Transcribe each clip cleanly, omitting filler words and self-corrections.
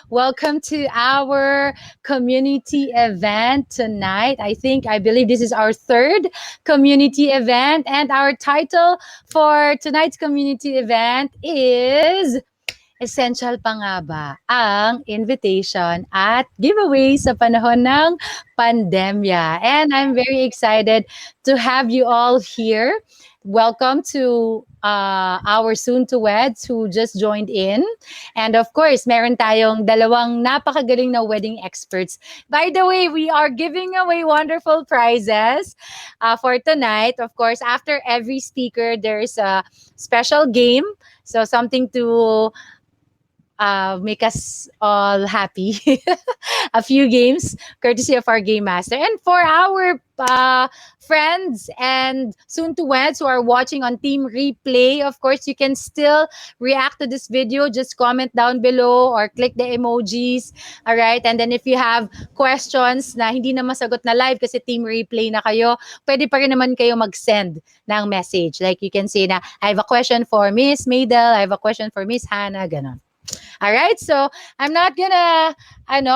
Welcome to our community event tonight. I believe this is our third community event, and our title for tonight's community event is Essential pa nga ba ang invitation at giveaway sa panahon ng pandemya? And I'm very excited to have you all here. Welcome to our soon-to-weds who just joined in. And of course, meron tayong dalawang napakagaling na wedding experts. By the way, we are giving away wonderful prizes for tonight. Of course, after every speaker, there's a special game. So something to make us all happy. A few games courtesy of our game master. And for our friends and soon to weds who are watching on Team Replay, of course, you can still react to this video. Just comment down below or click the emojis. All right. And then if you have questions na hindi na masagot na live kasi Team Replay na kayo, pwede pa rin naman kayo mag-send ng message. Like you can say na, I have a question for Miss Maedel, I have a question for Miss Hannah, ganon. All right, so I'm not gonna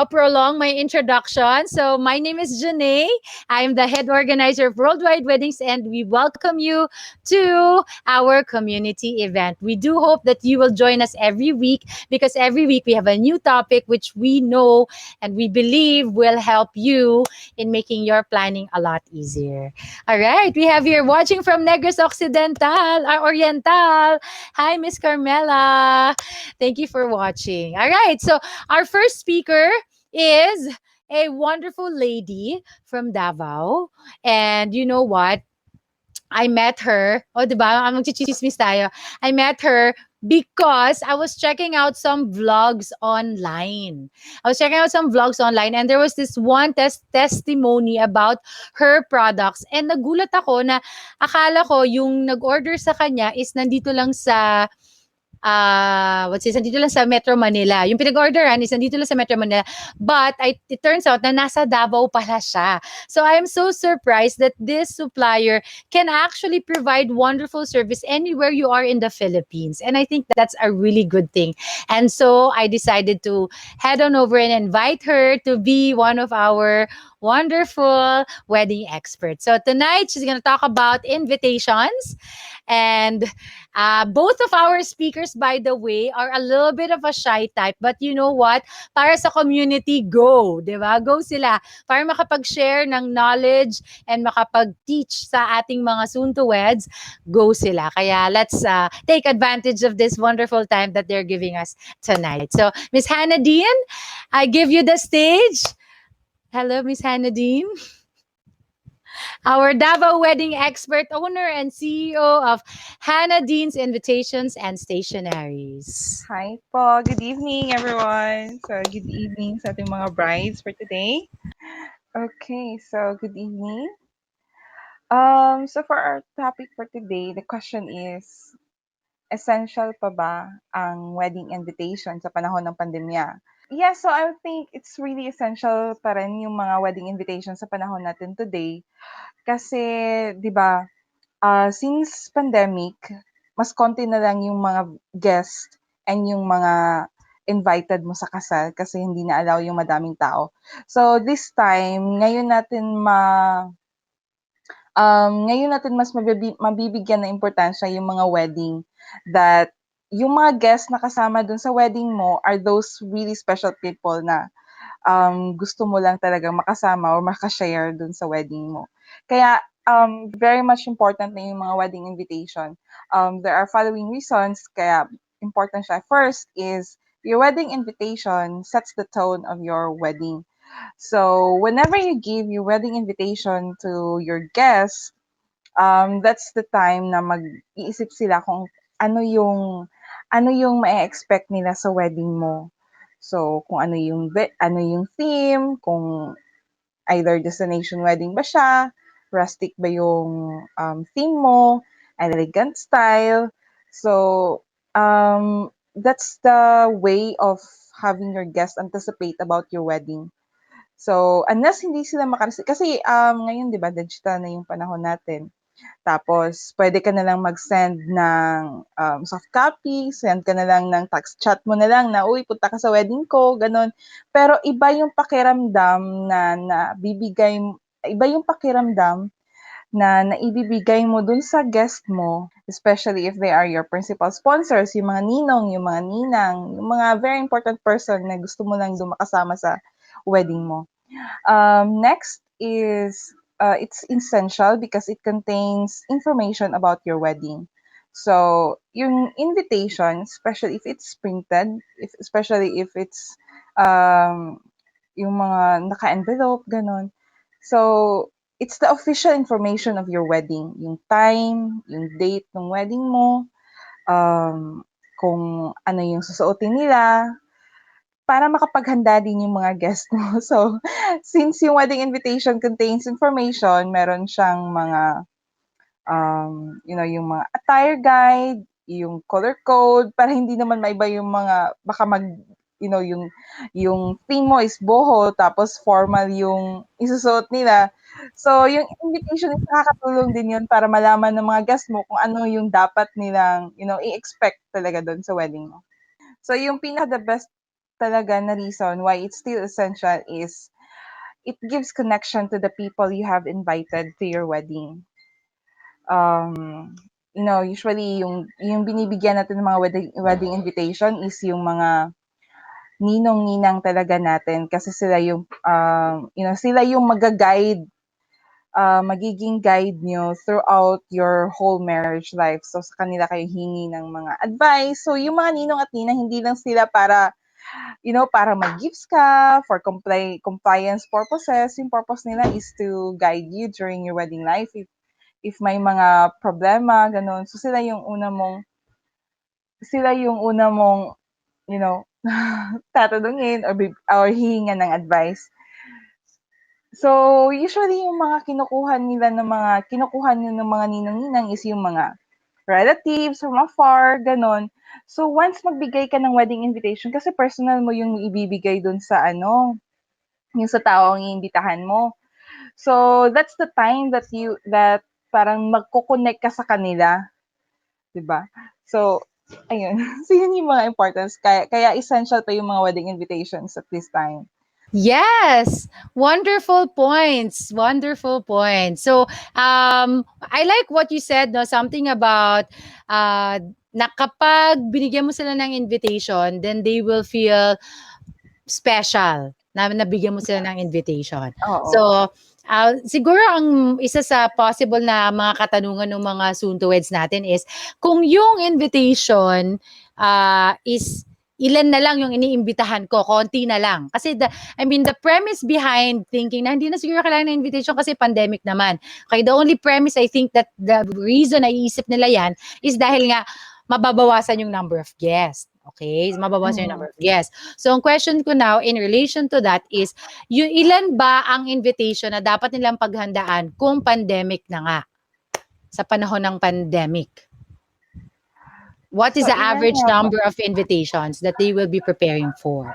prolong my introduction. So my name is Jenné. I'm the head organizer of Worldwide Weddings, and we welcome you to our community event. We do hope that you will join us every week because every week we have a new topic which we know and we believe will help you in making your planning a lot easier. All right, we have here watching from Negros Occidental, Oriental. Hi, Miss Carmela. Thank you for watching. All right. So, our first speaker is a wonderful lady from Davao. And you know what? I met her. Oh, di ba? Magchichismis tayo. I met her because I was checking out some vlogs online. And there was this one testimony about her products. And nagulat ako na akala ko yung nag-order sa kanya is nandito lang sa nandito lang sa Metro Manila. Yung pinag-orderan is nandito lang sa Metro Manila. But it turns out na nasa Davao pala siya. So I am so surprised that this supplier can actually provide wonderful service anywhere you are in the Philippines. And I think that's a really good thing. And so I decided to head on over and invite her to be one of our wonderful wedding experts. So tonight, she's going to talk about invitations. And both of our speakers, by the way, are a little bit of a shy type. But you know what? Para sa community, go. Diba? Go sila. Para makapag-share ng knowledge and makapag-teach sa ating mga soon-to-weds, go sila. Kaya let's take advantage of this wonderful time that they're giving us tonight. So, Miss Hannah Dean, I give you the stage. Hello, Miss Hannah Dean. Our Davao wedding expert, owner, and CEO of Hannah Dean's Invitations and Stationaries. Hi po. Good evening, everyone. So, good evening sa ating mga brides for today. Okay, so good evening. So for our topic for today, the question is, essential pa ba ang wedding invitation sa panahon ng pandemya? Yeah, so I think it's really essential pa rin yung mga wedding invitation sa panahon natin today. Kasi, di ba, since pandemic, mas konti na lang yung mga guest and yung mga invited mo sa kasal kasi hindi na allow yung madaming tao. So this time, ngayon natin mas mabibigyan ng importansya yung mga wedding that yung mga guests na kasama dun sa wedding mo are those really special people na gusto mo lang talagang makasama or makashare dun sa wedding mo. Kaya very much important na yung mga wedding invitation. There are following reasons kaya important siya. First is your wedding invitation sets the tone of your wedding. So whenever you give your wedding invitation to your guests, that's the time na mag-iisip sila kung ano yung ma-expect nila sa wedding mo. So, kung ano yung theme, kung either destination wedding ba siya, rustic ba yung theme mo, elegant style. So, that's the way of having your guests anticipate about your wedding. So, unless hindi sila kasi ngayon 'di ba digital na yung panahon natin. Tapos puwede ka na lang mag-send ng, soft copy, send ka na lang ng text chat mo na lang na, "Uy, punta ka sa wedding ko," gano'n. Pero iba yung pakiramdam na naibibigay mo dun sa guest mo, especially if they are your principal sponsors, yung mga ninong, yung mga ninang, yung mga very important person na gusto mo lang dun makasama sa wedding mo. Next is it's essential because it contains information about your wedding. So, yung invitation, especially if it's printed, especially if it's um, yung mga naka-envelope, ganon. So, it's the official information of your wedding. Yung time, yung date ng wedding mo, kung ano yung susuotin nila, para makapaghanda din yung mga guest mo. So, since yung wedding invitation contains information, meron siyang mga, yung mga attire guide, yung color code, para hindi naman maiba yung mga, baka yung theme mo is boho, tapos formal yung isusuot nila. So, yung invitation is nakakatulong din yun para malaman ng mga guest mo kung ano yung dapat nilang, i-expect talaga doon sa wedding mo. So, yung pinaka the best talaga na reason why it's still essential is it gives connection to the people you have invited to your wedding. Usually yung binibigyan natin ng mga wedding invitation is yung mga ninong-ninang talaga natin kasi sila yung sila yung magiging guide nyo throughout your whole marriage life. So sa kanila kayo hingi ng mga advice. So yung mga ninong at ninang hindi lang sila para mag-gifts ka for compliance purposes. Yung purpose nila is to guide you during your wedding life if may mga problema, ganun. So sila yung una mong, you know, tatanungin or hihingan ng advice. So, usually yung mga kinukuha niyo ng mga ninong-ninang is yung mga relatives from afar, gano'n. So, once magbigay ka ng wedding invitation kasi personal mo yung ibibigay dun sa yung sa taong iimbitahan mo. So, that's the time that parang magko-connect ka sa kanila, 'di ba? So, ayun. So, yun yung mga importance kaya essential pa yung mga wedding invitations at this time. Yes, wonderful points. Wonderful points. So, I like what you said, no, something about na kapag binigyan mo sila ng invitation, then they will feel special na nabigyan mo sila ng invitation. Oo. So, siguro ang isa sa possible na mga katanungan ng mga soon to weds natin is kung yung invitation is ilan na lang yung iniimbitahan ko, konti na lang. Kasi the premise behind thinking na hindi na siguro kailangan ng invitation kasi pandemic naman. Okay, the only premise I think that the reason na iisip nila yan is dahil nga mababawasan yung number of guests. Okay? Mababawasan yung Mhm. number of guests. So, ang question ko now in relation to that is, yung ilan ba ang invitation na dapat nilang paghandaan kung pandemic na nga? Sa panahon ng pandemic. What is So, the ilan average nga ba? number of invitations that they will be preparing for?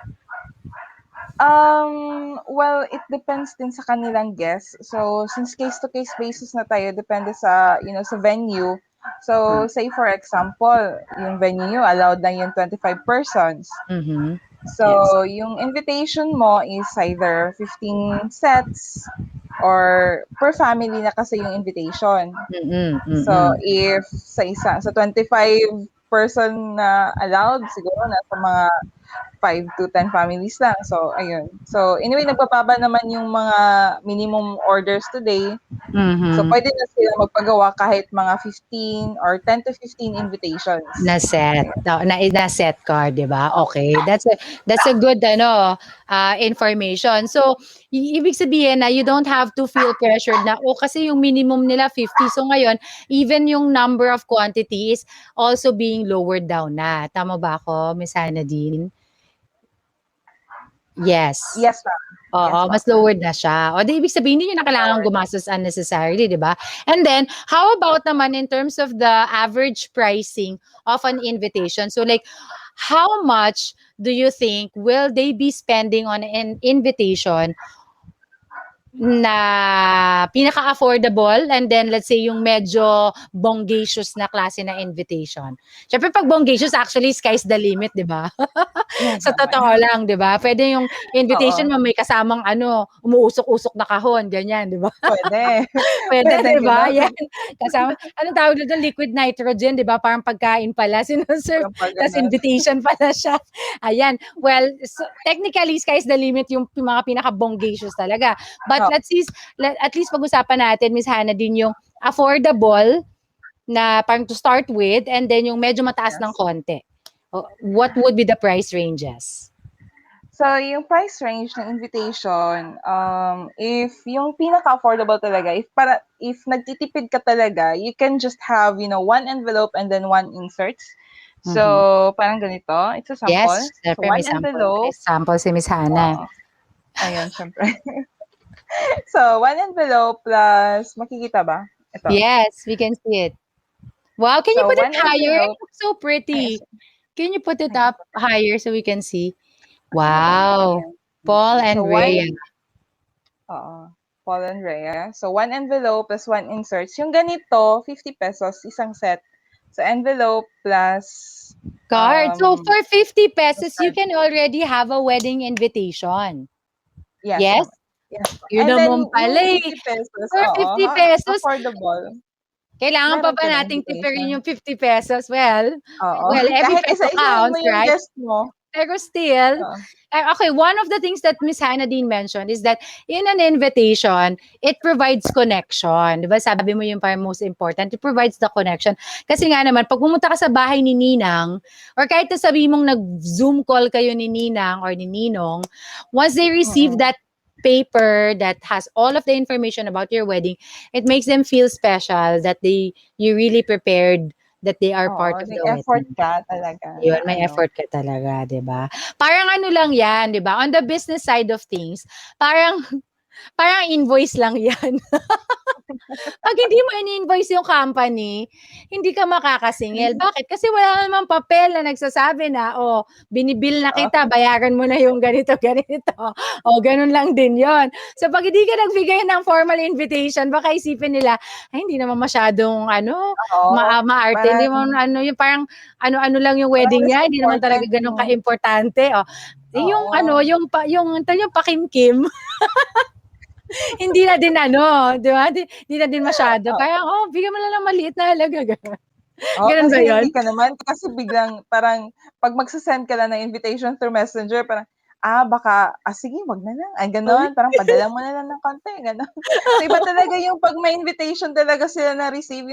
Well, it depends din sa kanilang guests. So, since case to case basis na tayo, depende sa venue. So, say for example, yung venue allowed lang yung 25 persons. Mm-hmm. Yes. So, yung invitation mo is either 15 sets or per family na kasi yung invitation. Mm-mm, So, mm-mm. if sa 25 person na allowed, siguro nasa mga 5 to 10 families lang. So, ayun. So, anyway, nagbababa naman yung mga minimum orders today. So, Mm-hmm. pwede na sila magpagawa kahit mga 15 or 10 to 15 invitations. Na set. Na set card, 'di ba? Okay. That's a good information. So, ibig sabihin na you don't have to feel pressured na kasi yung minimum nila 50. So ngayon, even yung number of quantity is also being lowered down na. Tama ba ako, Miss Nadine? Yes. Yes, ma'am. Oo, Yes, ma'am. mas lowered na siya. O di ibig sabihin hindi niyo na Mas kailangang lower. gumastos unnecessarily, 'di ba? And then, how about naman in terms of the average pricing of an invitation? So like, how much do you think will they be spending on an invitation na pinaka-affordable and then let's say yung medyo bonggacious na klase na invitation. Siyempre 'pag bonggacious actually sky's the limit, 'di ba? Yes Sa totoo naman. lang, 'di ba? Puwede yung invitation Oo, mo may kasamang ano, umuusok-usok na kahon, ganyan, 'di ba? puwede. Puwede, Puwedeng 'di ba? gano'n. Yan, kasama anong tawag dun, liquid nitrogen, 'di ba? Parang pagkain pala sino-serve Parang 'pag ta's gano'n. invitation pala siya. Ayan, well, so technically sky's the limit yung mga pinaka-bonggacious talaga. But Oo, at least pag-usapan natin, Miss Hannah, din yung affordable na parang to start with and then yung medyo mataas ng yes. konti. What would be the price ranges? So, yung price range ng invitation, if yung pinaka-affordable talaga, if nagtitipid ka talaga, you can just have, one envelope and then one inserts. Mhm. So, parang ganito, it's a sample. Yes, So, siyempre one may envelope, sample si Miss Hannah. oo, ayun, syempre. So, one envelope plus, makikita ba? Ito. Yes, we can see it. Wow, can you So, put it one higher? It envelope, looks so ay, pretty. Can you put it ayan, up higher so we can see? ayan. Wow. Paul So, and one, Rhea. oo, Paul and Rhea. So, one envelope plus one inserts. Yung ganito, 50 pesos, isang set. So, envelope plus, Card. So um, for 50 plus pesos, you card. can already have a wedding invitation. Yes Yes? naman. Yes po. Yun And then, naman pala yung eh. 50 pesos, For oo, 50 pesos, affordable. kailangan pa Meron ba ka na nating tipirin invitation. yung 50 pesos? Oo. Every Kahit peso isa-isahin mo counts, yung right? guest mo. Pero still, Oo. okay, one of the things that Miss Hannah Dean mentioned is that in an invitation, it provides connection. Di ba? Sabi mo yung parang most important, it provides the connection. Kasi nga naman, pag pumunta ka sa bahay ni Ninang, or kahit na sabi mong nag-Zoom call kayo ni Ninang or ni Ninong, once they receive Mm. that paper that has all of the information about your wedding, it makes them feel special that you really prepared that they are Oo, part of the nag-effort wedding. ka talaga na Yun, may ano. effort ka talaga, 'di ba? Parang ano lang 'yan, 'di ba? On the business side of things, parang parang invoice lang 'yan. 'Pag hindi mo ini-invoice yung company, hindi ka makakasingil. Bakit? Kasi wala namang papel na nagsasabi na, "Oh, binibill na Oo, kita, bayaran mo na yung ganito, ganito." Oh, ganun lang din 'yon. So 'pag hindi ka nagbigay ng formal invitation, baka isipin nila, "Ay, hindi naman masyadong ano, oo. maarte, hindi Parang naman ano, yung parang ano-ano lang yung parang wedding less niya, hindi naman talaga important gano'n 'no? kaimportante." Oh, yung ano, Oo, yung pakimkim. Hindi na din ano, 'di ba? Di na din masyado. oo. Parang, "Oh, bigyan mo na lang maliit na halaga." Gano'n. Oo, Gano'n ba kasi 'yun? hindi ka naman kasi biglang parang 'pag magse-send ka lang ng invitation through Messenger parang, baka, sige wag na lang, ay Uy. gano'n. Parang padala mo na lang ng konti, gano'n. So, iba talaga yung 'pag may invitation talaga sila na-receive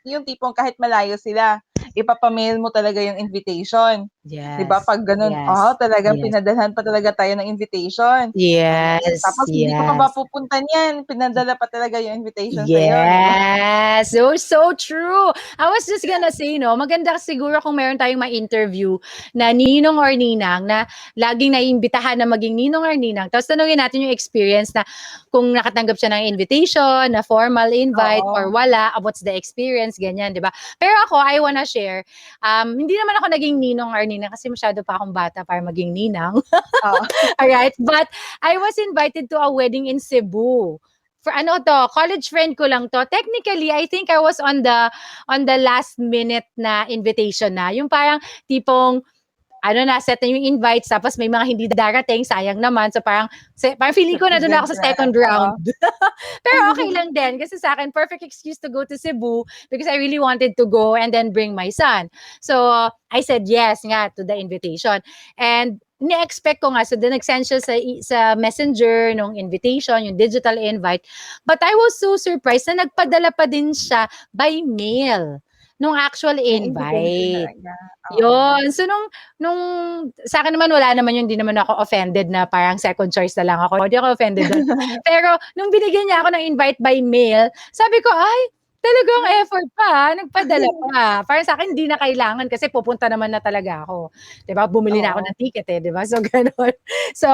yung tipong kahit malayo sila, ipapa-mail mo talaga yung invitation. 'Di ba Yes, 'pag gano'n, yes, talagang yes. pinadalhan pa talaga tayo ng invitation. Yes, Tapos hindi ka pa ba yes. pupunta niyan, pinadala pa talaga yung invitation sa'yo, 'di ba? Yes, so true. I was just gonna say 'no, maganda siguro kung meron tayong ma-interview na ninong or ninang na laging naiimbitahan na maging ninong or ninang tapos tanungin natin yung experience na kung nakatanggap siya ng invitation, na formal invite or Oo, wala, what's the experience, ganyan, 'di ba? Pero ako, I wanna share, hindi naman ako naging ninong or ninang kasi masyado pa akong bata para maging ninang. oo, Alright, but I was invited to a wedding in Cebu. For ano 'to, college friend ko lang 'to. Technically, I think I was on the last minute na invitation na. Yung parang tipong ano na, set na yung invites tapos may mga hindi darating, sayang naman. So parang feeling ko na do'n nag-send ako ka sa na, second oo. round. Pero okay lang din kasi sa akin perfect excuse to go to Cebu because I really wanted to go and then bring my son. So I said yes nga to the invitation. And ni-expect ko nga, so then nag-send siya sa messenger nung invitation, yung digital invite. But I was so surprised na nagpadala pa din siya by mail nung actual Yung invitation invite. talaga, oo. Yun. So nung sa akin naman wala naman yun, 'di naman ako offended na parang second choice na lang ako. Hindi ako offended do'n. Pero nung binigyan niya ako ng invite by mail, sabi ko, "Ay, talagang effort pa, nagpadala pa." Para sa'kin hindi na kailangan kasi pupunta naman na talaga ako, 'di ba? Bumili na ako Oo. ng ticket, eh, 'di ba? So gano'n. So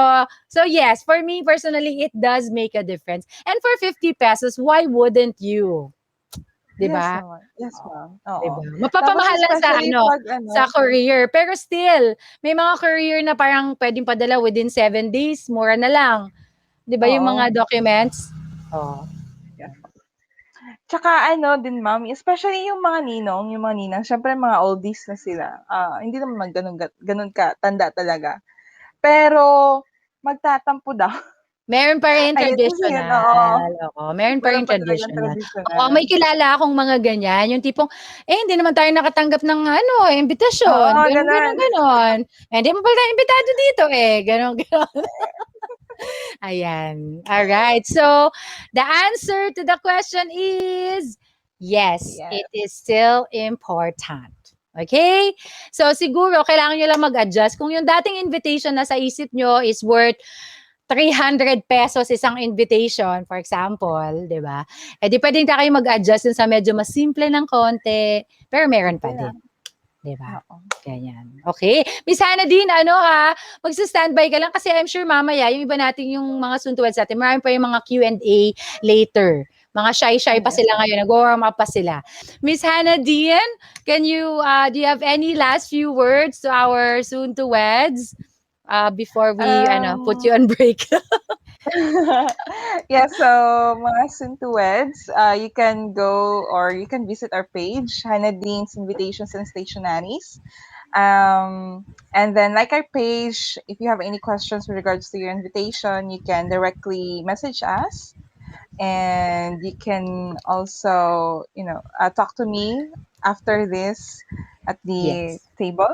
so yes, for me personally, it does make a difference. And for 50 pesos, why wouldn't you? 'Di Yes ba? naman, yes ma'am, 'Di oo. ba? Tapos Mapapamahal lang sa especially ano, 'pag sa ano, courier. Pero still, may mga courier na parang puwedeng padala within 7 days, mura na lang. 'Di ba yung oo, mga documents? Oh. Yeah. Tsaka ano din ma'am, especially yung mga ninang, siyempre mga oldies na sila. Hindi naman gano'n katanda talaga. Pero magtatampo daw. Meron pa rin Ayun, kasi yun, oo. traditional, oo, meron pa rin Meron pa talagang traditional. Oo, tradisyonal. may kilala akong mga ganyan, yung tipong, hindi naman tayo nakatanggap ng ano, imbitasyon, Oo, gano'n, gano'n, gano'n. gano'n. Hindi mo pala tayo imbitado dito, gano'n, gano'n. Ayan. All right. So, the answer to the question is yes, Yes. it is still important. Okay? So, siguro, kailangan nyo lang mag-adjust. Kung yung dating invitation na sa isip nyo is worth 300 pesos isang invitation, for example, di ba? Eh, di pwedeng kayo mag-adjust dun sa medyo mas simple ng konti, pero meron pa Simple din. lang, 'Di ba? oo. Ganyan. Okay. Miss Hannah din, ano magsa-standby ka lang kasi I'm sure mamaya yung iba nating yung mga suntuwad sa atin, marami pa yung mga Q&A later. Mga shy-shy pa Yes. sila ngayon, nag-warm up pa sila. Miss Hannah Dean, can you, do you have any last few words to our soon-to-weds before we put you Um, on break? yeah, so mga Suntuweds, you can go or you can visit our page, Hannah Dean's Invitations and Stationaries. And then like our page, if you have any questions with regards to your invitation, you can directly message us. And you can also, talk to me after this at the Yes. table,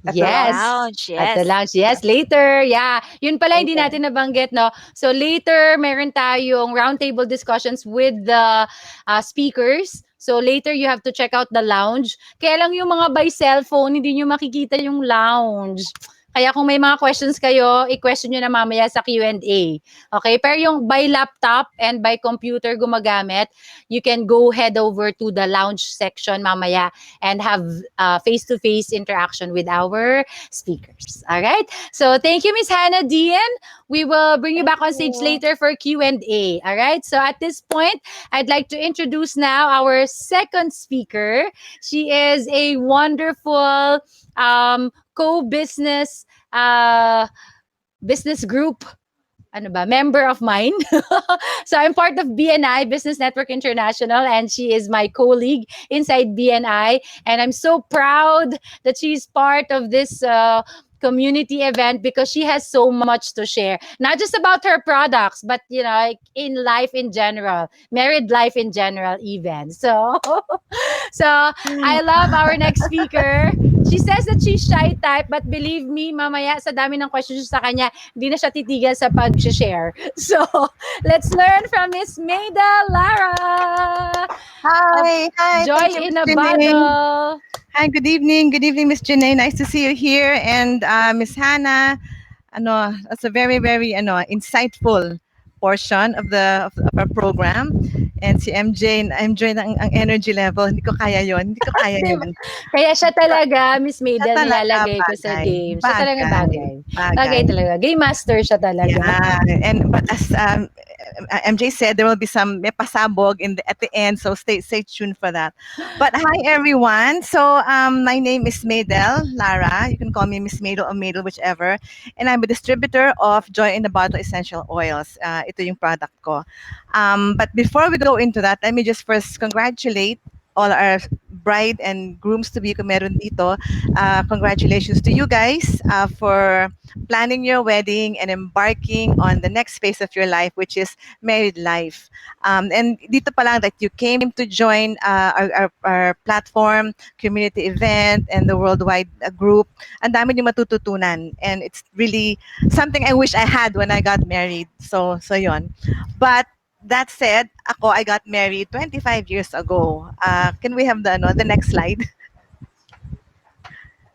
at the Yes. lounge. Lounge, At the yes. lounge. Yes, later. Yeah. Yun pala hindi Later. natin nabanggit, no? So later, meron tayong roundtable discussions with the speakers. So later, you have to check out the lounge. Kaya lang yung mga by cellphone, hindi nyo makikita yung lounge. Kaya kung may mga questions kayo, i-question nyo na mamaya sa Q&A. Okay? Pero yung by laptop and by computer gumagamit, you can go head over to the lounge section mamaya and have face-to-face interaction with our speakers. All right. So thank you, Miss Hannah Dean. We will bring you Thank back on stage you. later for Q&A. All right. So at this point, I'd like to introduce now our second speaker. She is a wonderful co-business business group member of mine. So I'm part of BNI, Business Network International, and she is my colleague inside BNI. And I'm so proud that she's part of this community event because she has so much to share. Not just about her products, but like in life in general, married life in general, even. So, so I love our next speaker. She says that she's shy type, but believe me, mamaya sa dami ng questions sa kanya, hindi na siya titigil sa pag-share. So, let's learn from Miss Maedel Lara of Hi. Joy Thank you, in Miss a Jenné. Bottle. Hi, good evening. Good evening, Miss Jenné. Nice to see you here. And Miss Hannah, that's a very, very insightful portion of our program. And si MJ ang energy level. Hindi ko kaya yon. Hindi ko kaya Diba? yon. Kaya siya talaga, Miss Siya Maedel, talaga nilalagay ko sa bagay. game. Siya talaga Bagay. bagay. Bagay Bagay. talaga. Game master siya talaga. Yeah, and but as MJ said, there will be some may pasabog at the end, so stay tuned for that. But hi everyone. So my name is Maedel Lara. You can call me Miss Maedel or Maedel, whichever. And I'm a distributor of Joy in the Bottle essential oils. Ito yung product ko. But before we go into that, let me just first congratulate all our bride and grooms to be kung meron dito. Congratulations to you guys for planning your wedding and embarking on the next phase of your life, which is married life. And dito pa lang that you came to join our platform, community event, and the worldwide group. Ang dami niyo matututunan. And it's really something I wish I had when I got married. So yon. But that said, I got married 25 years ago. Can we have the next slide?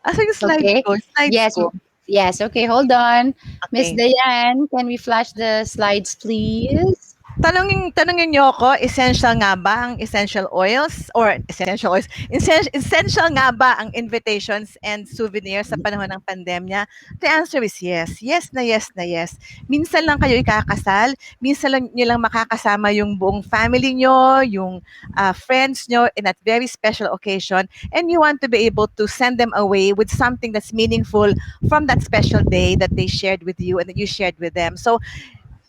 Asa yung slide Okay. ko? Slides Yes. ko. Yes. Okay. Hold on. Miss Okay. Diane, can we flash the slides, please? Tanungin niyo ako, essential nga ba ang essential oils or essential oils? Essential nga ba ang invitations and souvenirs sa panahon ng pandemya? The answer is yes. Yes na yes na yes. Minsan lang kayo ikakasal, minsan lang niyo lang makakasama yung buong family niyo, yung friends niyo in that very special occasion, and you want to be able to send them away with something that's meaningful from that special day that they shared with you and that you shared with them. So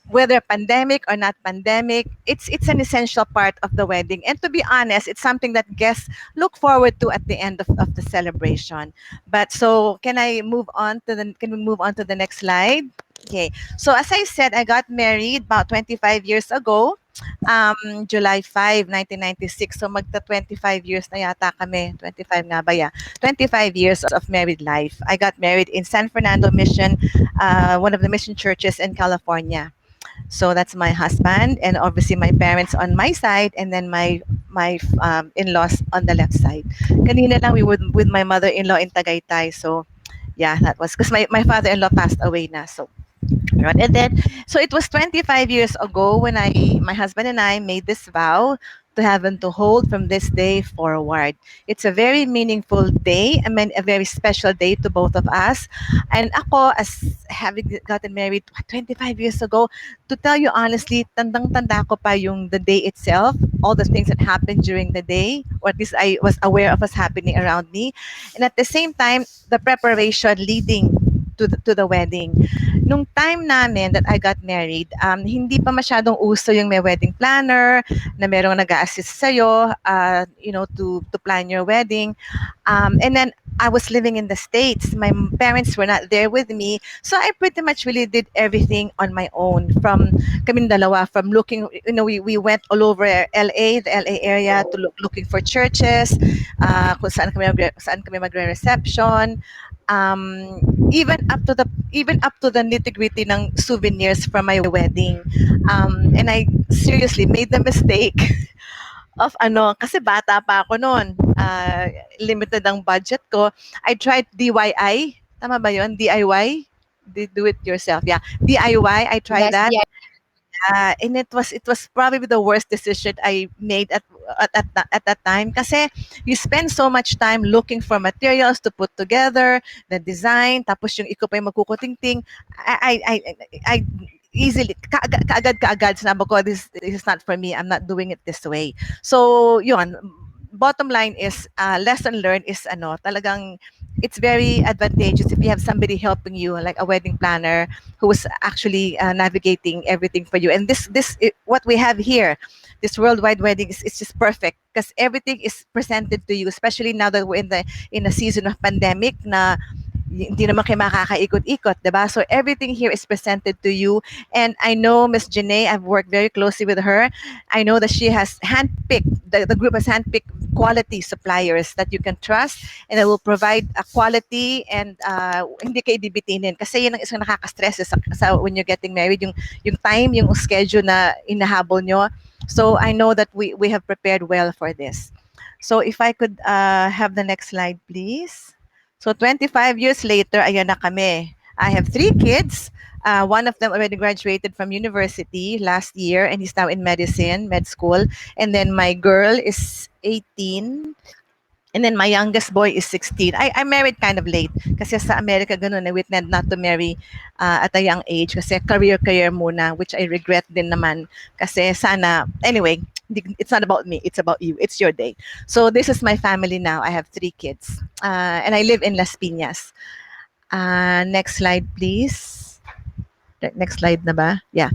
whether pandemic or not pandemic, it's an essential part of the wedding. And to be honest, it's something that guests look forward to at the end of the celebration. But so can we move on to the next slide? Okay. So as I said, I got married about 25 years ago. July 5, 1996. So magta 25 years na yata kami. 25 nga ba? Yeah. 25 years of married life. I got married in San Fernando Mission, one of the mission churches in California. So that's my husband, and obviously my parents on my side, and then my in-laws on the left side. Kanina lang we were with my mother-in-law in Tagaytay. So yeah, that was because my father-in-law passed away na. So right. And then, so it was 25 years ago when my husband and I made this vow to have and to hold from this day forward. It's a very meaningful day. I mean, a very special day to both of us. And ako, as having gotten married 25 years ago, to tell you honestly, tandang-tanda ko pa yung the day itself, all the things that happened during the day, or at least I was aware of what's happening around me. And at the same time, the preparation leading to the wedding. Nung time namin that I got married, hindi pa masyadong uso yung may wedding planner, na merong nag-a-assist sa'yo, to plan your wedding. And then I was living in the States. My parents were not there with me. So I pretty much really did everything on my own. Kaming dalawa, from looking, we went all over LA, the LA area, to looking for churches, kung saan kami magre-reception. Even up to the nitty-gritty ng souvenirs from my wedding. And I seriously made the mistake of kasi bata pa ako noon. Limited ang budget ko. I tried DIY. Tama ba 'yon? DIY? Do it yourself. Yeah. DIY, I tried Yes, that. yeah. And it was probably the worst decision I made at that time, kasi you spend so much time looking for materials to put together, the design, tapos yung ikaw pa yung magkukutingting. I easily kaagad sinabi ko, this is not for me. I'm not doing it this way. So yun, bottom line is, lesson learned is talagang it's very advantageous if you have somebody helping you, like a wedding planner who is actually navigating everything for you. And what we have here, this worldwide wedding, is just perfect because everything is presented to you, especially now that we're in a season of pandemic na hindi naman kayo makakaikot-ikot, diba? So everything here is presented to you. And I know Miss Jenné, I've worked very closely with her. I know that she has handpicked, the group has handpicked quality suppliers that you can trust, and that will provide a quality, and hindi kayo bibitinin. Kasi yun ang isang nakaka-stress when you're getting married, yung time, yung schedule na inahabol nyo. So I know that we have prepared well for this. So if I could have the next slide, please. So 25 years later, ayan na kami. I have 3 kids. One of them already graduated from university last year, and he's now in med school. And then my girl is 18. And then my youngest boy is 16. I married kind of late. Kasi sa Amerika, ganun, we tend not to marry at a young age. Kasi career muna, which I regret din naman. Kasi sana, anyway, it's not about me. It's about you. It's your day. So this is my family now. I have 3 kids. And I live in Las Piñas. Next slide, please. Next slide na ba? Yeah.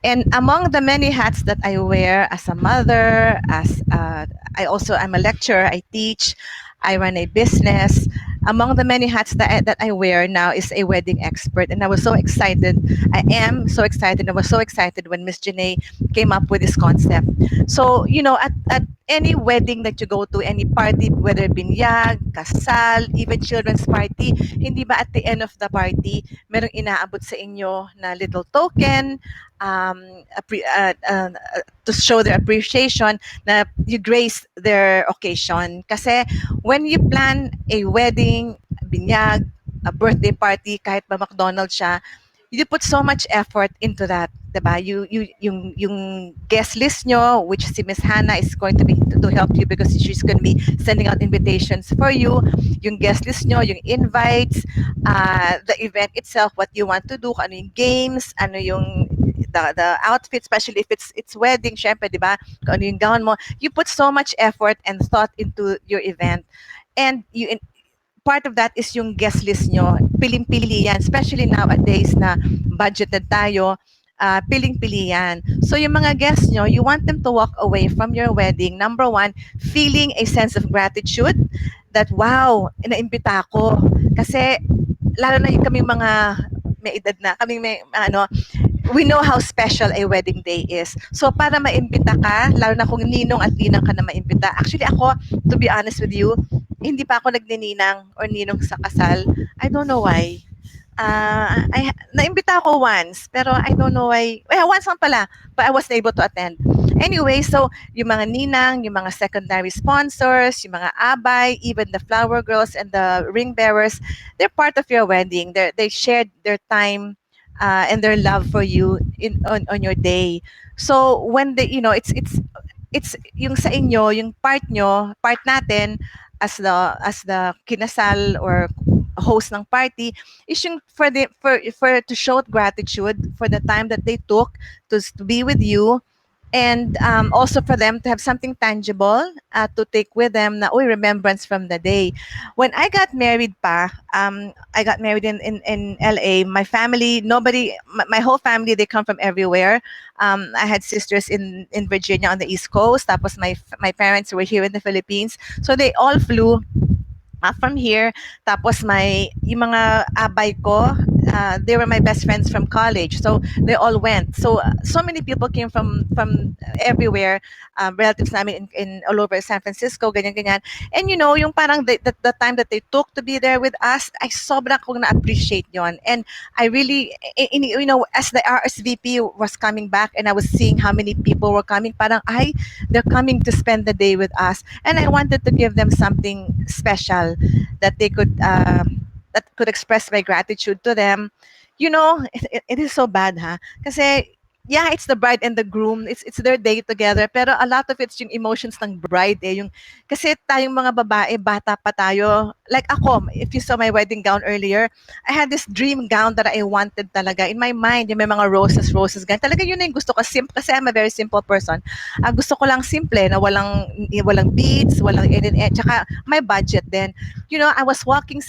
And among the many hats that I wear as a mother, I'm a lecturer, I teach, I run a business. Among the many hats that I wear now is a wedding expert. And I was so excited. I am so excited. I was so excited when Miss Jenné came up with this concept. So, at any wedding that you go to, any party, whether binyag, kasal, even children's party, hindi ba at the end of the party, merong inaabot sa inyo na little token, to show their appreciation, na you grace their occasion. Kasi when you plan a wedding, binyag, a birthday party, kahit ba McDonald's siya, you put so much effort into that, diba? Yung guest list nyo, which si Miss Hannah is going to be to help you, because she's going to be sending out invitations for you. Yung guest list nyo, yung invites, the event itself, what you want to do, ano yung games, ano yung the outfit, especially if it's wedding, syempre, diba? Kung ano yung gown mo. You put so much effort and thought into your event. And part of that is yung guest list nyo. Piling-pili yan, especially nowadays na budgeted tayo. piling-pili yan. So yung mga guests nyo, you want them to walk away from your wedding, number one, feeling a sense of gratitude that, wow, naimbita ako. Kasi, lalo na yung kaming mga may edad na, kaming may, we know how special a wedding day is. So, para maimbita ka, lalo na kung ninong at ninang ka na maimbita. Actually, ako, to be honest with you, hindi pa ako nagnininang or ninong sa kasal. I don't know why. Naimbita ako once, pero I don't know why. Well, once lang pala, but I wasn't able to attend. Anyway, so yung mga ninang, yung mga secondary sponsors, yung mga abay, even the flower girls and the ring bearers, they're part of your wedding. They shared their time and their love for you on your day. So when they, it's yung sa inyo, yung part natin as the kinasal or host ng party is yung for to show gratitude for the time that they took to be with you, and also for them to have something tangible to take with them na, uy, remembrance from the day. When I got married I got married in LA. My family, my whole family, they come from everywhere. I had sisters in Virginia on the East Coast. Tapos my parents were here in the Philippines. So they all flew from here. Tapos yung mga abay ko, they were my best friends from college. So they all went. So so many people came from everywhere, relatives namin in all over San Francisco, ganyan ganyan. And yung parang the time that they took to be there with us, I sobra kong na-appreciate yon. And I really, as the RSVP was coming back and I was seeing how many people were coming, parang they're coming to spend the day with us, and I wanted to give them something special that they could that could express my gratitude to them. It is so bad, ha? Kasi yeah, it's the bride and the groom. It's their day together. Pero a lot of it's yung emotions ng bride eh. Kasi tayong mga babae, bata pa tayo. Like ako, if you saw my wedding gown earlier, I had this dream gown that I wanted talaga. In my mind, yung may mga roses, ganyan. Talaga yun na yung gusto ko. Kasi I'm a very simple person. Gusto ko lang simple, na walang beads, walang tsaka my budget din. I was walking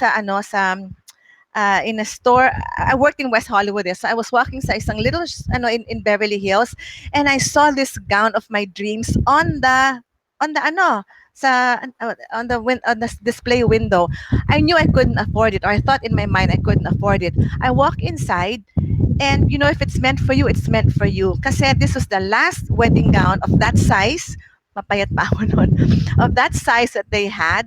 in a store. I worked in West Hollywood, so I was walking sa isang little in Beverly Hills, and I saw this gown of my dreams on the on the display window. I knew I couldn't afford it, or I thought in my mind I couldn't afford it. I walk inside, and if it's meant for you, it's meant for you. Kasi this was the last wedding gown of that size. Mapayat pa ako nun. Of that size that they had,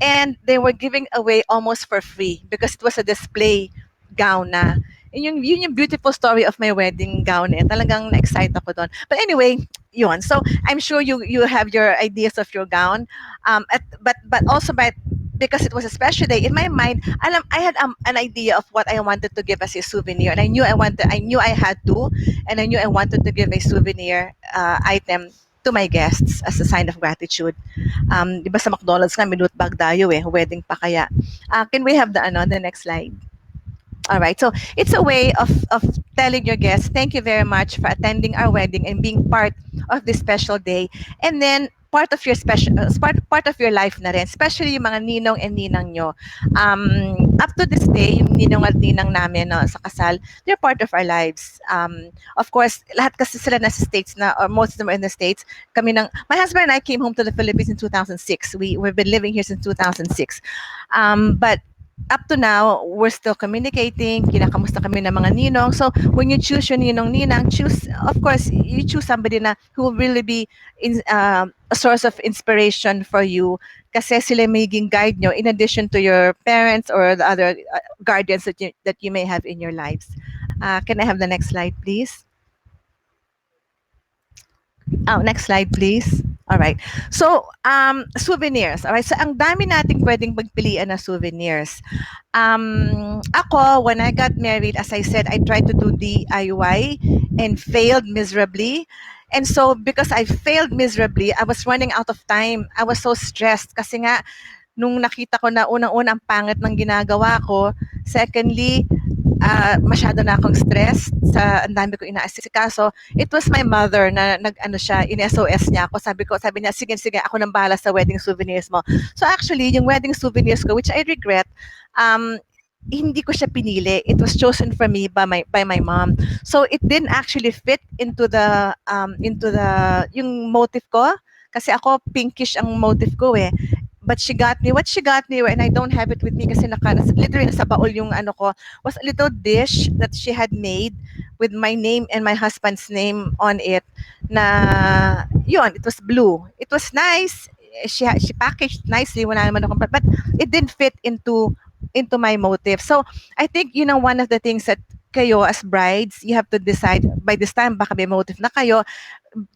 and they were giving away almost for free because it was a display gown na. Yun yung beautiful story of my wedding gown eh. Talagang na-excite ako doon. But anyway, yun. So, I'm sure you have your ideas of your gown. But also because it was a special day, in my mind, I had an idea of what I wanted to give as a souvenir. And I knew I had to, and I knew I wanted to give a souvenir item to my guests as a sign of gratitude. Di ba sa McDonald's nga, minute bag tayo eh, wedding pa kaya. Can we have the next slide? All right, so it's a way of telling your guests, thank you very much for attending our wedding and being part of this special day. And then, part of your part of your life na rin, especially yung mga ninong and ninang nyo. Up to this day, yung ninong at ninang namin no, sa kasal, they're part of our lives. Of course, lahat kasi sila nasa States na, or most of them are in the States. My husband and I came home to the Philippines in 2006. We've been living here since 2006. But up to now, we're still communicating, kinakamusta kami ng mga ninong. So, when you choose your ninong-ninang, of course, you choose somebody na who will really be a source of inspiration for you kasi sila magiging guide nyo in addition to your parents or the other guardians that you may have in your lives. Can I have the next slide, please? Oh, next slide, please. All right. So, souvenirs. All right. So, ang dami nating pwedeng magpilian na souvenirs. Ako, when I got married, as I said, I tried to do DIY and failed miserably. And so, because I failed miserably, I was running out of time. I was so stressed kasi nga, nung nakita ko na unang-unang pangit ng ginagawa ko, secondly, masyado na akong stress sa ang dami ko inaasikaso. It was my mother na in-SOS niya ako. Sabi niya, sige, ako nang bahala sa wedding souvenirs mo. So actually, yung wedding souvenirs ko, which I regret, hindi ko siya pinili. It was chosen for me by my mom. So it didn't actually fit into the yung motive ko kasi ako pinkish ang motive ko eh. But she got me what she got me, and I don't have it with me kasi literally nasa baol yung ano ko, was a little dish that she had made with my name and my husband's name on it, na yun, it was blue. It was nice. She packaged nicely when I naman ako, but it didn't fit into my motive. So I think, one of the things that kayo as brides, you have to decide by this time baka may motive na kayo,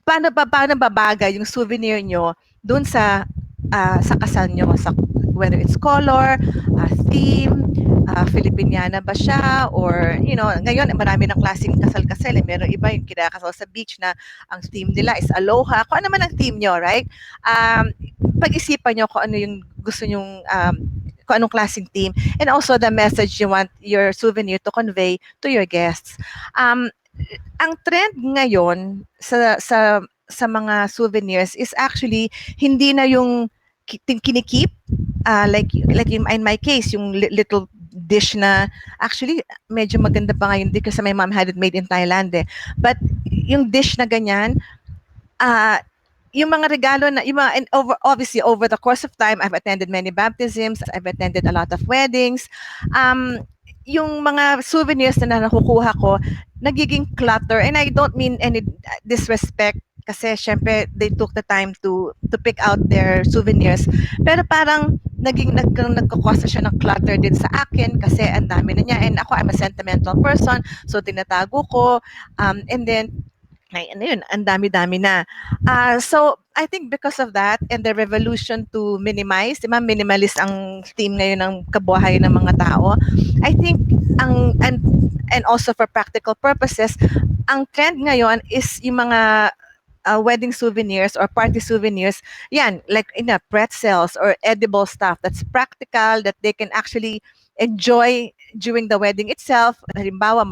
paano babagay yung souvenir nyo dun sa kasal nyo, whether it's color, theme, Filipiniana ba siya, or ngayon marami ng klaseng kasal-kasal eh. Meron iba yung kinakasal sa beach na ang theme nila is aloha, kung ano man ang theme nyo, right? Pag-isipan nyo kung ano yung gusto nyong kung anong klaseng theme, and also the message you want your souvenir to convey to your guests. Ang trend ngayon sa mga souvenirs is actually hindi na yung kinikip, like in my case, yung little dish na actually medyo maganda pa ngayon din kasi my mom had it made in Thailand eh. But yung dish na ganyan, yung mga regalo na, and obviously over the course of time, I've attended many baptisms, I've attended a lot of weddings. Yung mga souvenirs na nakukuha ko, nagiging clutter, and I don't mean any disrespect kasi syempre they took the time to pick out their souvenirs. Pero parang nagkakos siya ng clutter din sa akin kasi ang dami na niya, and ako, I'm a sentimental person, so tinatago ko, and then ay, ano yun, ang dami-dami na. So, I think because of that and the revolution to minimize, di ba, minimalist ang theme ngayon ng kabuhayan ng mga tao, I think, and also for practical purposes, ang trend ngayon is yung mga wedding souvenirs or party souvenirs, yan, like pretzels or edible stuff that's practical, that they can actually enjoy during the wedding itself. Halimbawa,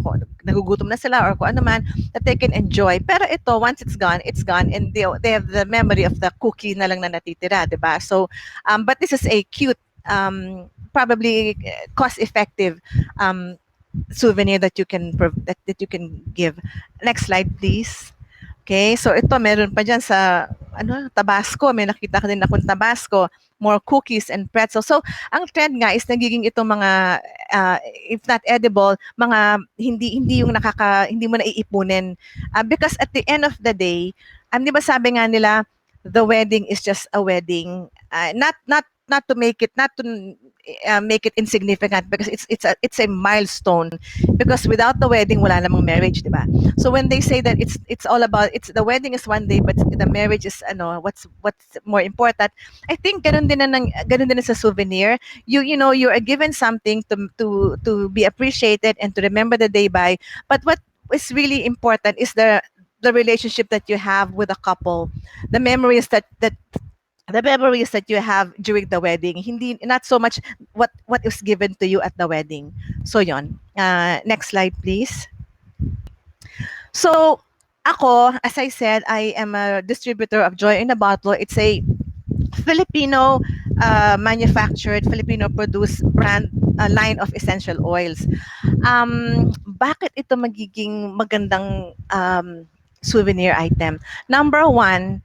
kung nagugutom na sila or kung ano man, that they can enjoy. Pero ito, once it's gone, and they have the memory of the cookie na lang na natitira, di ba? So, but this is a cute, probably cost-effective souvenir that you can that you can give. Next slide, please. Okay, so ito meron pa diyan sa Tabasco, may nakita ka din akong Tabasco, more cookies and pretzels. So ang trend nga is nagiging itong mga if not edible, mga hindi yung hindi mo naiipunin, because at the end of the day, di ba sabi nga nila, the wedding is just a wedding, not to make it make it insignificant, because it's a milestone, because without the wedding wala namang marriage, di ba? So when they say that it's all about, the wedding is one day but the marriage is what's more important, I think ganun din na sa souvenir. You are given something to be appreciated and to remember the day by, but what is really important is the relationship that you have with a couple, the memories that you have during the wedding, hindi, not so much what is given to you at the wedding. So yon. Next slide, please. So ako, as I said, I am a distributor of Joy in a Bottle. It's a Filipino manufactured, Filipino produced brand line of essential oils. Bakit ito magiging magandang souvenir item? Number one,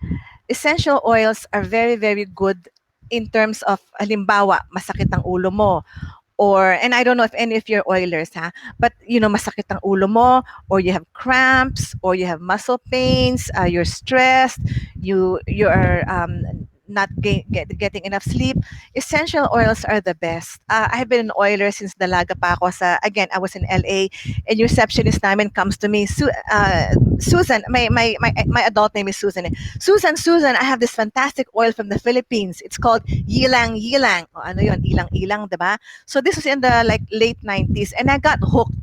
essential oils are very, very good in terms of, halimbawa, masakit ang ulo mo, and I don't know if any of your oilers, but masakit ang ulo mo, or you have cramps, or you have muscle pains, you're stressed, you are not getting enough sleep, essential oils are the best. I have been an oiler since dalaga pa ako again, I was in LA, and your receptionist namin comes to me, Susan, my adult name is Susan. Susan, I have this fantastic oil from the Philippines. It's called Yilang Yilang. O ano yun, Ilang Ilang, diba? So this was in the late 90s, and I got hooked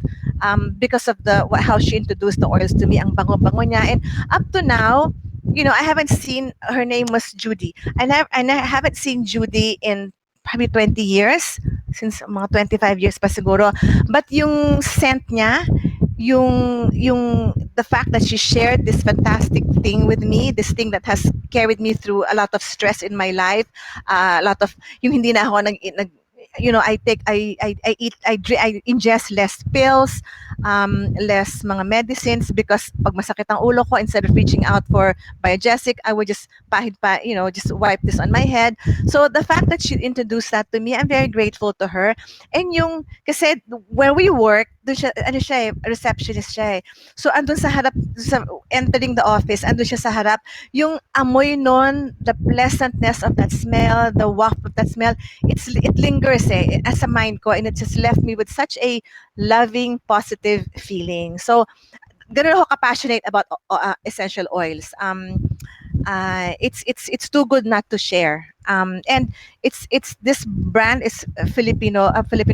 because of how she introduced the oils to me. Ang bango-bango niya, and up to now, I haven't seen, her name was Judy. I haven't seen Judy in probably 20 years, since mga 25 years pa siguro. But yung scent niya, the fact that she shared this fantastic thing with me, this thing that has carried me through a lot of stress in my life, a lot of, yung hindi na ako I ingest less pills, less mga medicines, because pag masakit ang ulo ko, instead of reaching out for biogesic, I would just just wipe this on my head. So the fact that she introduced that to me, I'm very grateful to her. And yung, kasi where we work, doon siya, ano siya eh, receptionist siya eh. So andun sa harap, sa entering the office, andun siya sa harap, yung amoy nun, the pleasantness of that smell, the waft of that smell, it lingers eh, as a mind ko, and it just left me with such a loving, positive feeling. So, ganun ako ka-passionate about essential oils. It's too good not to share. And it's this brand is a Filipino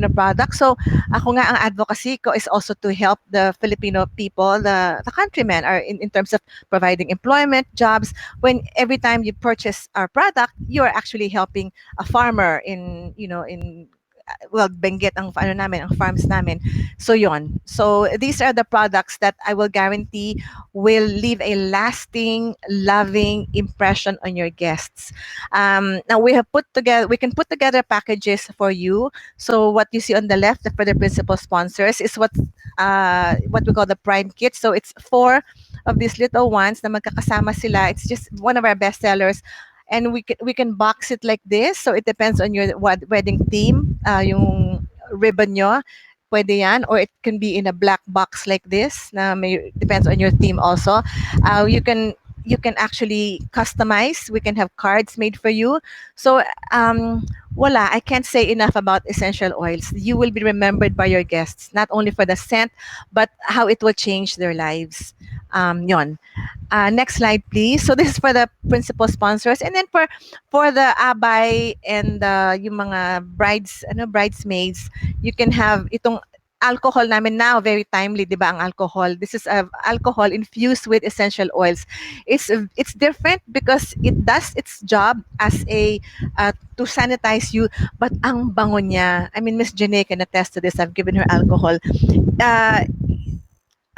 product. So ako nga ang advocacy ko is also to help the Filipino people, the countrymen, are in terms of providing employment, jobs. When every time you purchase our product, you are actually helping a farmer in well, Benguet ang ano namin, ang farms namin. So yon. So these are the products that I will guarantee will leave a lasting, loving impression on your guests. Now we can put together packages for you. So what you see on the left for the principal sponsors is what we call the Prime Kit. So it's four of these little ones na magkakasama sila. It's just one of our best sellers. And we can box it like this. So it depends on your wedding theme, yung ribbon nyo. Pwede yan, or it can be in a black box like this. Depends on your theme also. You can actually customize. We can have cards made for you. So voila, I can't say enough about essential oils. You will be remembered by your guests, not only for the scent, but how it will change their lives. Yon. Next slide, please. So this is for the principal sponsors, and then for the abay and yung mga bridesmaids, you can have itong alcohol namin now, very timely, 'di ba, ang alcohol. This is alcohol infused with essential oils. It's different because it does its job as a to sanitize you, but ang bango niya. I mean, Miss Jenné can attest to this. I've given her alcohol. Uh,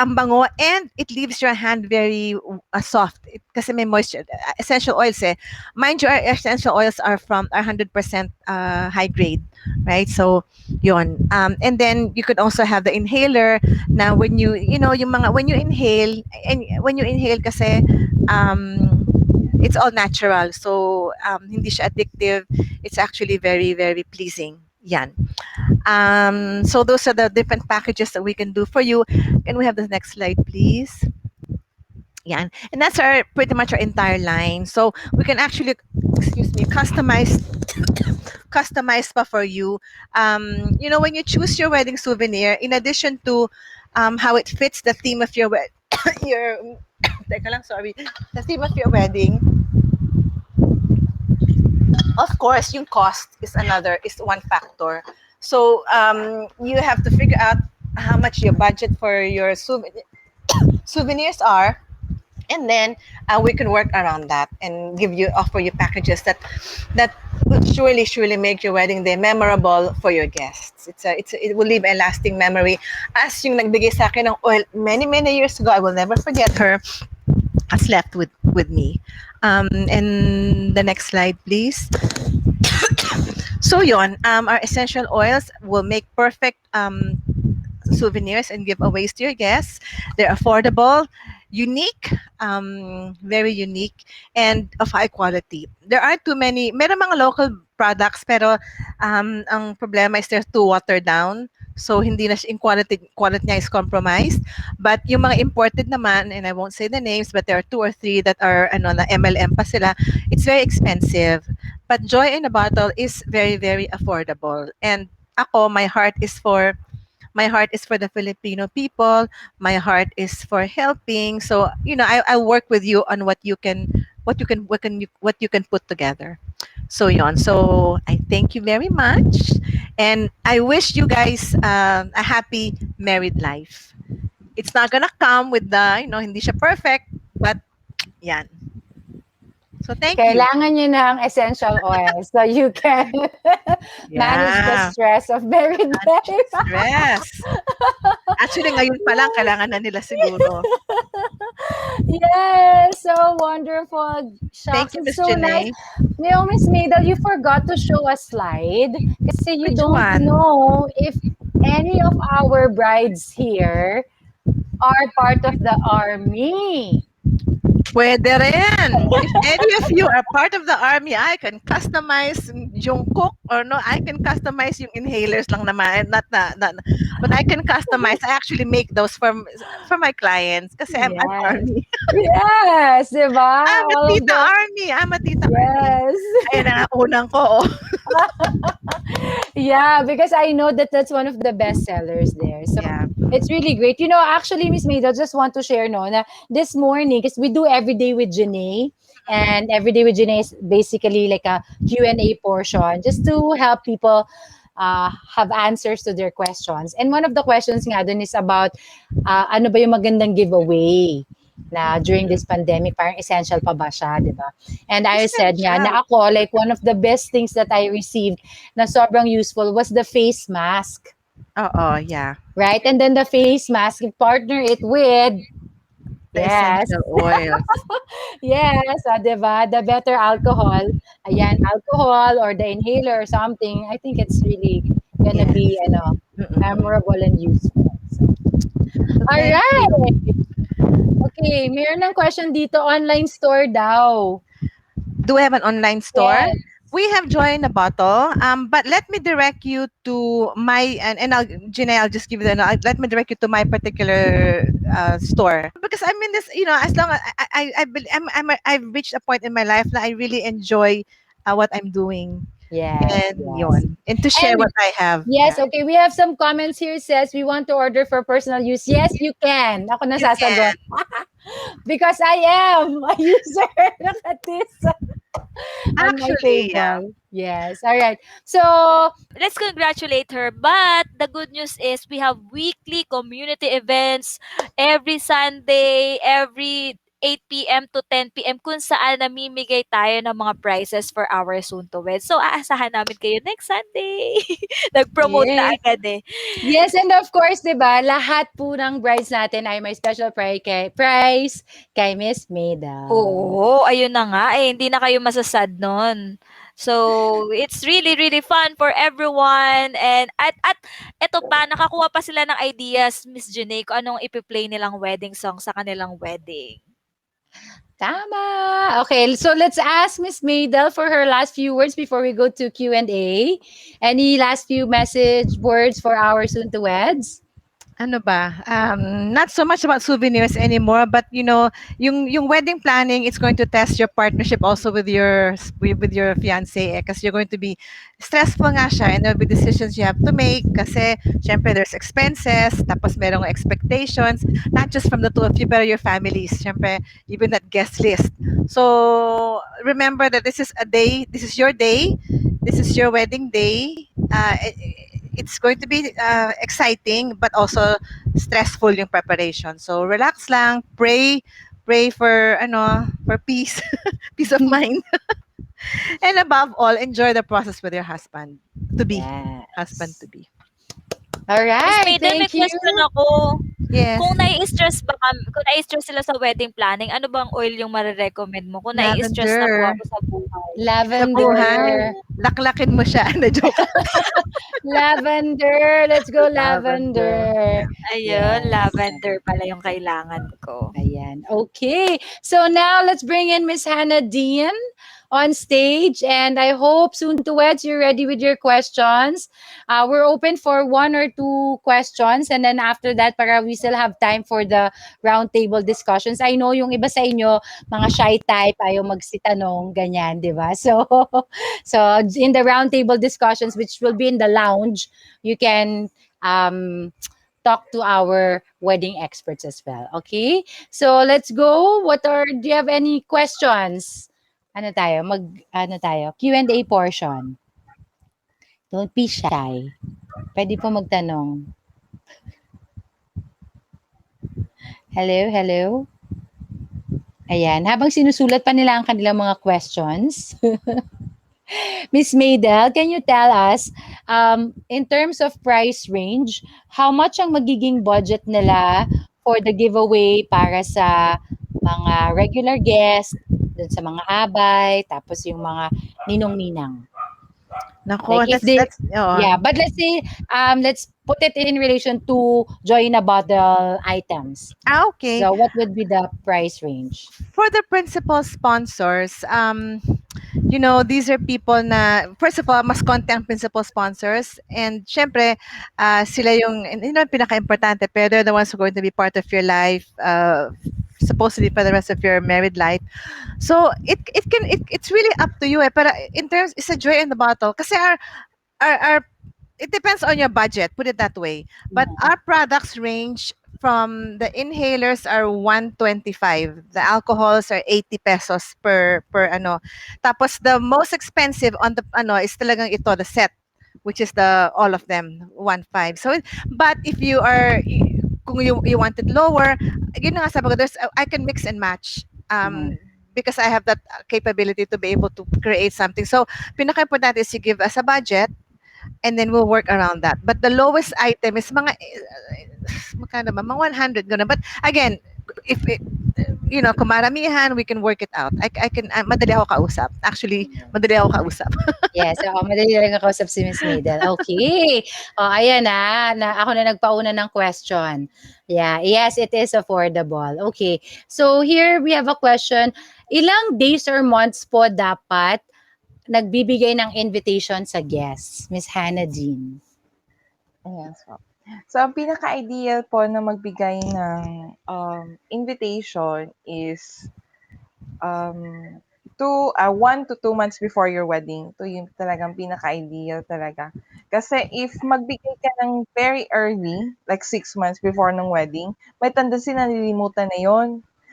ang bango, and it leaves your hand very soft kasi may moisture. Essential oils eh. Mind you, our essential oils are 100% high grade, right? So yon. And then you could also have the inhaler. Now when when you inhale, and when you inhale kasi it's all natural, so hindi siya addictive. It's actually very, very pleasing. Yan. So those are the different packages that we can do for you. Can we have the next slide, please? Yeah, and that's pretty much our entire line. So we can actually, excuse me, customize pa for you. When you choose your wedding souvenir, in addition to how it fits the theme of your your teka lang, sorry, the theme of your wedding. Of course, yung cost is one factor. So you have to figure out how much your budget for your souvenirs are, and then we can work around that and offer you packages that will surely make your wedding day memorable for your guests. It will leave a lasting memory. As yung nagbigay sa akin ng oil many years ago, I will never forget her, has left with me. And the next slide, please. So yon, our essential oils will make perfect souvenirs and giveaways to your guests. They're affordable, unique, very unique, and of high quality. There are too many. Meron mga local products, pero ang problema is they're too watered down. So hindi na siya, in quality niya is compromised. But yung mga imported naman, and I won't say the names, but there are 2 or 3 that are na MLM pa sila. It's very expensive. But Joy in a Bottle is very, very affordable. And ako, my heart is for the Filipino people. My heart is for helping. So, I'll work with you on what you can put together. So yon. So I thank you very much, and I wish you guys a happy married life. It's not gonna come with the hindi siya perfect, but yan. So thank you. Kailangan nyo ng essential oil so you can manage the Yeah, stress of married manage the life. stress. Actually, ngayon pa lang kailangan na nila siguro. Yes, so wonderful. Thank Shucks, you, it's Miss so nice. Jenné. Miss Maidel, you forgot to show a slide kasi you Which don't one? know if any of our brides here are part of the army. Pwede rin. If any of you are part of the army, I can customize yung cook or no, I can customize yung inhalers lang naman. Not, but I can customize. I actually make those for my clients kasi I'm Yes. army. Yes, diba? I'm a All of tita the, army. I'm a tita army. yes. Ayan na nga unang ko. Oh. Yeah, because I know that that's one of the best sellers there. So Yeah. it's really great. Actually, Miss Maid, I just want to share no na this morning because we do every day with Jenné, and every day with Jenné is basically like a Q&A portion just to help people have answers to their questions. And one of the questions nga dun is about ano ba yung magandang giveaway na during this pandemic, parang essential pa ba siya, di ba? And I said nga Essential. na ako, like one of the best things that I received na sobrang useful was the face mask, Oo, yeah. right? And then the face mask, you partner it with, The yes, essential oils. yes, di ba? The better alcohol, ayan, alcohol or the inhaler or something, I think it's really gonna be, Yes. Mm-mm. memorable and useful. So, So all thank right. you. Okay, mayroon ng question dito, online store daw. Do we have an online store? Yes. We have joined a bottle, but let me direct you to my and I'll Jenny, I'll just give you the no, let me direct you to my particular store because I'm in this, as long as I've reached a point in my life that I really enjoy what I'm doing Yes, and yes. yon and to share And what I have. yes, Yeah, okay, we have some comments here says we want to order for personal use. Yes, you can. Ako you nasasagot. can. Because I am a user ng this on my Actually, yeah. table. Yes. All right. So, Let's congratulate her. But the good news is we have weekly community events every Sunday, every 8 p.m. to 10 p.m. kung saan namimigay tayo ng mga prizes for our soon to wed. So, aasahan namin kayo next Sunday. Nag-promote na yes. agad eh. Yes, and of course, 'di ba, lahat po ng brides natin ay may special prize kay Miss Maida. Oo, ayun na nga eh, hindi na kayo masasad nun. So, it's really, really fun for everyone. And at eto pa, nakakuha pa sila ng ideas, Miss Jenné, kung anong ipi-play nilang wedding song sa kanilang wedding. Tama. Okay, so let's ask Miss Maidel for her last few words before we go to Q&A. Any last few message words for our soon to weds? Ano ba? Not so much about souvenirs anymore, but yung wedding planning, it's going to test your partnership also with your fiancé because you're going to be stressful nga siya and there'll be decisions you have to make kasi syempre there's expenses, tapos merong expectations, not just from the two of you, but your families. Syempre, even that guest list. So, remember that this is your day, this is your wedding day. It's going to be exciting but also stressful yung preparation. So relax lang, pray for for peace, peace of mind. And above all, enjoy the process with your husband Yes. to be. All Miss right, Maiden, may thank you. question ako. Yes, Kung nai-stress sila sa wedding planning, ano bang oil yung mare-recommend mo? Kung nai-stress na po lavender. ako sa buhay. Sa buhay, Lavender. laklakin mo siya. Na joke. Lavender. Let's go Lavender. lavender. Ayun, Yes. lavender pala yung kailangan ko. Ayan. Okay. So now let's bring in Miss Hannah Dean on stage. And I hope soon to weds you're ready with your questions. We're open for one or two questions. And then after that, para we still have time for the roundtable discussions. I know yung iba sa inyo, mga shy type, ayaw magsitanong, ganyan, di ba? So, so in the roundtable discussions, which will be in the lounge, you can talk to our wedding experts as well. Okay? So let's go. Do you have any questions? Ano tayo, Q&A portion. Don't be shy. Pwede po magtanong. Hello, hello. Ayan, habang sinusulat pa nila ang kanilang mga questions, Miss Maydel, can you tell us, in terms of price range, how much ang magiging budget nila for the giveaway para sa mga regular guest, dun sa mga abay, tapos yung mga ninong-ninang? Like Nako, if they, that's oh. yeah, but let's say, let's put it in relation to joy in a bottle items. Okay. So what would be the price range? For the principal sponsors, these are people na, first of all, mas konti ang principal sponsors. And syempre, sila yung, pinaka-importante, pero they're the ones who are going to be part of your life, supposedly for the rest of your married life. So, it's really up to you eh. Pero in terms, it's a joy in the bottle. Kasi our it depends on your budget, put it that way. But Mhm. our products range from the inhalers are 125. The alcohols are 80 pesos per ano. Tapos the most expensive on the ano is talagang ito, the set, which is the all of them 15. So but if you are kung you want it lower, yun na nga sabi ko, I can mix and match. Mhm. Because I have that capability to be able to create something. So, pinaka-importante is you give us a budget and then we'll work around that. But the lowest item is mga magkano ba? Mga 100 ganun. But again, if it, kung maramihan, we can work it out. I can madali ako kausap. Actually, madali ako kausap. Yes, oo, madali talaga kausap si Miss Maydel. Okay. Oh, ayan ako na nagpauna ng question. Yeah, yes, it is affordable. Okay. So here we have a question. Ilang days or months po dapat nagbibigay ng invitation sa guests? Miss Hannah Jean. Ayan, so ang pinaka-ideal po na magbigay ng, invitation is, um, 1 to 2 months before your wedding. 'To yung talagang pinaka-ideal talaga. Kasi if magbigay ka ng very early, like 6 months before ng wedding, may tendency na nalilimutan na yon.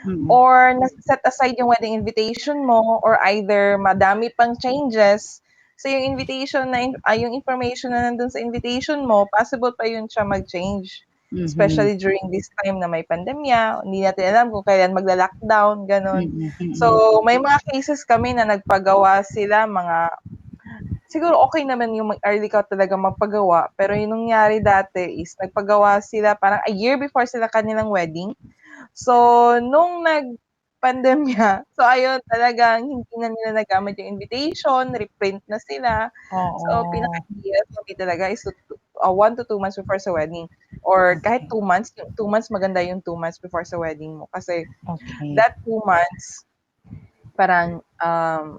Mm. Or nase-set aside yung wedding invitation mo or either madami pang changes. So yung invitation na yung information na nandun sa invitation mo, possible pa yun siya mag-change. Mhm. Especially during this time na may pandemya, hindi natin alam kung kailan magla-lockdown, gano'n. Mm, So, mm. may mga cases kami na nagpagawa sila mga siguro okay naman yung early ka talaga magpagawa, pero yung nangyari dati is nagpagawa sila parang a year before sila kanilang wedding. So, nung nag-pandemya, so ayun talagang hindi na nila nagamit yung invitation, reprint na sila. So, Oo. pinaka-ideal for me talaga is 1 to 2 months before sa wedding or kahit Okay. 2 months, yung 2 months maganda yung 2 months before sa wedding mo kasi Okay. that 2 months parang,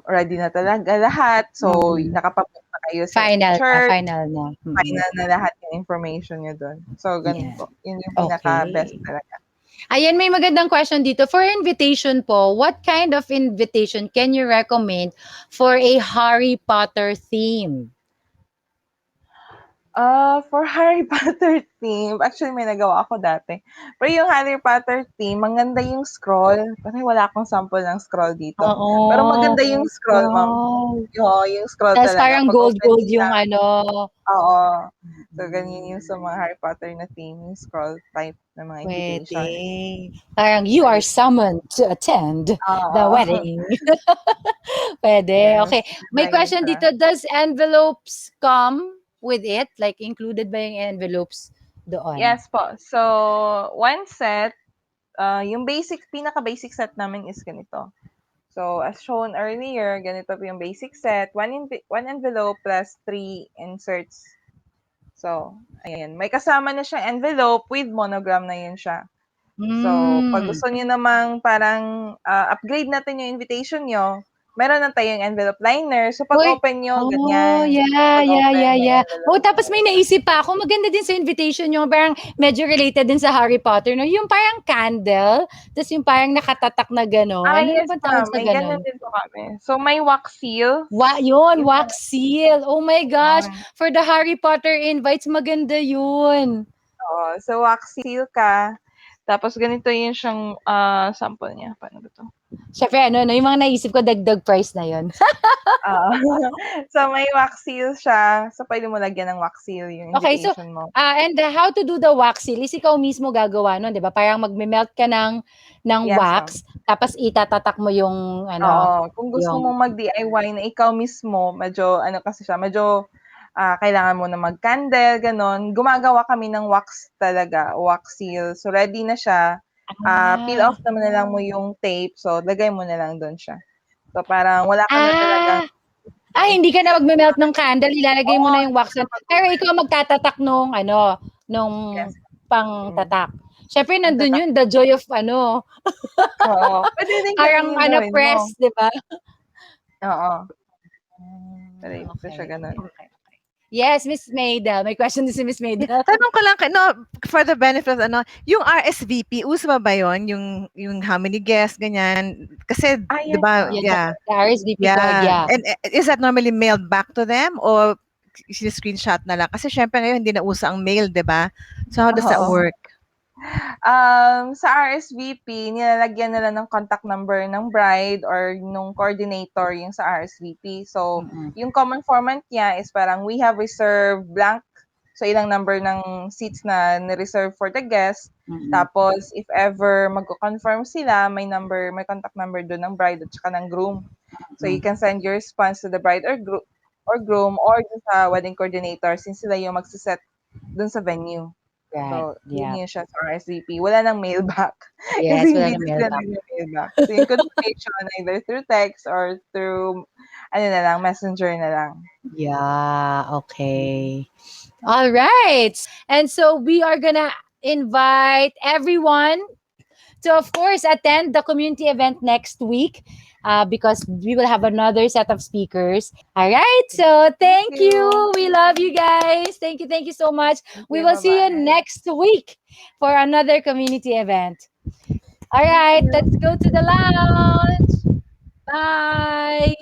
ready na talaga lahat. So, Mm. nakapapunta kayo sa Final na, church, final na. Mm. final na lahat yung information niyo dun. So, ganun Yeah. po. Yun yung pinaka-best Okay. talaga. Ayan, may magandang question dito. For invitation po, what kind of invitation can you recommend for a Harry Potter theme? For Harry Potter theme, actually may nagawa ako dati. Pero yung Harry Potter theme, maganda yung scroll. Kasi wala akong sample ng scroll dito. Pero Oo. maganda yung scroll, ma'am. Wow. Yung scroll Tas talaga. parang Pag open gold niya, yung ano. oo. So, ganyan yung Mm, sa mga Harry Potter na theme, yung scroll type ng mga pwede. invitation. Parang you are Pwede. summoned to attend the Oo. wedding. Pwede. Yan, mas Okay. May maganda yung question sa dito. Does envelopes come with it? Like included ba yung envelopes doon? yes po. So, one set, yung pinaka-basic set namin is ganito. So, as shown earlier, ganito po yung basic set. One envelope plus three inserts. So, ayan. May kasama na siyang envelope with monogram na yun siya. So, pag Hmm. gusto niyo namang parang upgrade natin yung invitation niyo, meron na tayong envelope liner. So, pag Uy, open niyo, oh, ganyan. yeah, Pag yeah, open, yeah, may yeah. Oh, envelope. tapos may naisip pa ako, maganda din sa invitation yung parang medyo related din sa Harry Potter, no? Yung parang candle, tapos yung parang nakatatak na gano'n. Ano Yes bang tawag ma'am, sa may gano'n? ganun din po kami. So, may wax seals. Yun, Yung wax seal. Oh my gosh, mga for the Harry Potter invites, maganda yun. oo. So, wax seal ka. Tapos ganito yung siyang, sample niya, paano ba 'to? Siyempre ano 'no, yung mga naisip ko dagdag price na yun. Oo. So, may wax seal siya. So, puwede mo lagyan ng wax seal yung Okay, so, invitation mo. and how to do the wax seal is ikaw mismo gagawa nun, 'di ba? Parang magme-melt ka ng Yes, wax, tapos itatatak mo yung ano, oo. Kung gusto yung mong mag-DIY na ikaw mismo, medyo ano kasi siya, medyo, kailangan mo na mag-candle, gano'n. Gumagawa kami ng wax talaga, wax seal. So, ready na siya. Peel ah, off naman na lang mo yung tape, so lagay mo na lang do'n siya. So, parang wala ka na talagang ah, hindi ka na magme-melt ng candle, ilalagay mo oo, na yung hindi wax ka na dun, pero ikaw magme-melt. magtatatak nung ano, nung Yes, pangtatak. Siyempre nandun magtatak yun, the joy of ano, oo. Puwede din parang gano'n yung ano, gawin mo. press, 'di ba? Oo, puwede Okay, siya gano'n. okay, okay, okay. Yes, Miss Maydel. May question din si Miss Yeah, Maydel. tanong ko lang no, for the benefit of ano, yung RSVP, uso ba yun? Yung how many guests, ganyan? Kasi, di Yes, ba, Yeah, ma'am. yeah, the RSVP card, yeah. yeah. And is that normally mailed back to them or screenshot na lang? Kasi syempre ngayon hindi na uso ang mail, di ba? So how does that Oo. work? Sa RSVP, nilalagyan nila ng contact number ng bride or nung coordinator yung sa RSVP. So, Mm, yung common format niya is parang we have reserved blank. So, ilang number ng seats na ni-reserve for the guest. mm, Tapos, if ever magko-confirm sila, may contact number doon ng bride at saka ng groom. So, you mm. can send your response to the bride or groom or dun sa wedding coordinator since sila yung magse-set dun sa venue. Right, So, yeah. yun siya sa RSVP. Wala ng mail back Yes, kasi wala hindi na din mail sila back. nagme-mail back. So, yung confirmation either through text or through ano na lang, messenger na lang. Yeah, okay. All right. And so we are gonna invite everyone to, of course, attend the community event next week, because we will have another set of speakers. All right. So Thank thank you. you. We love you guys. Thank you. Thank you so much. Thank We you. will see you Bye-bye. next week for another community event. All Thank right. Let's you. go to the lounge. Bye.